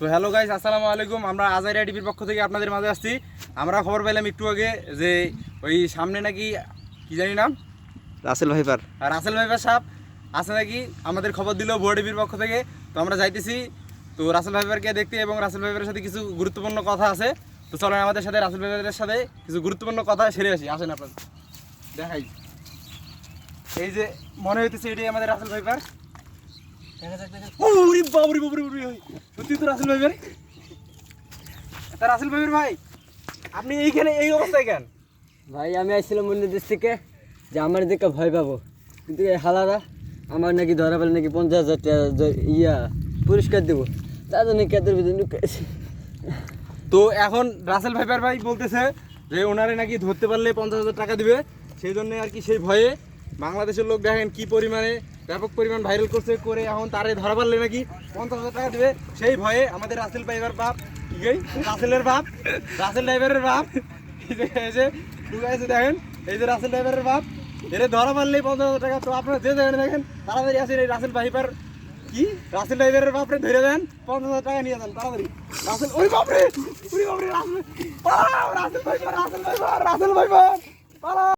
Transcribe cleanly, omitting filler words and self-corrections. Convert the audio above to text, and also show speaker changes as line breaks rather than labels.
তো hello guys, আসসালামু আলাইকুম। আমরা আজাইরা টিভির পক্ষ থেকে আপনাদের মাঝে আসছি। আমরা খবর পেলাম একটু আগে যে ওই সামনে নাকি কি জানি নাম
রাসেল ভাইপার
রাসেল ভাইপার সাহেব আছে নাকি, আমাদের খবর দিল ভুয়া টিভির পক্ষ থেকে। তো আমরা যাইতেছি তো রাসেল ভাইপারকে দেখতে, এবং রাসেল ভাইপারের সাথে কিছু গুরুত্বপূর্ণ কথা আছে। তো চলেন আমাদের সাথে রাসেল ভাইপারের সাথে কিছু গুরুত্বপূর্ণ কথা সেরে আসি। আসেন আপনাদের দেখাই। এই যে মনে হইতেছে এটাই আমাদের রাসেল ভাইপার। সত্যি তো রাসেল ভাইপার। তা রাসেল ভাইপার ভাই, আপনি এইখানে এই অবস্থায় কেন?
ভাই আমি আইছিলাম অন্য দেশ থেকে যে আমার দিকে ভয় পাবো, কিন্তু এই হালারা আমার নাকি ধরা পেলে নাকি 50,000 টাকা পুরস্কার দেবো, তার জন্য কেদের ভিতরে ঢুকেছি।
তো এখন রাসেল ভাইপার ভাই বলতেছে যে ওনারে নাকি ধরতে পারলে 50,000 টাকা দিবে। সেই জন্য আর কি, সেই ভয়ে বাংলাদেশের লোক দেখেন কি পরিমাণে ব্যাপক পরিমাণ ভাইরাল করছে, করে এখন তারে ধরা পারলে নাকি 50,000 টাকা দিবে। সেই ভয়ে আমাদের রাসেল ভাইপার বাপ, রাসেলের বাপ, রাসেল ড্রাইভারের বাপ এই যে ঢুকাইছে দেখেন, এই যে রাসেল ড্রাইভারের বাপ, এর ধরা পারলেই 50,000 টাকা। তো আপনারা যে জায়গায় দেখেন তাড়াতাড়ি আসেন, এই রাসেল ভাইপার কি রাসেল ড্রাইভারের বাপরে ধরে দেন, 50,000 টাকা নিয়ে যান তাড়াতাড়ি। রাসেল ওই বাপরে, ওই বাপরে Russell, Russell viper, Russell viper, Russell viper.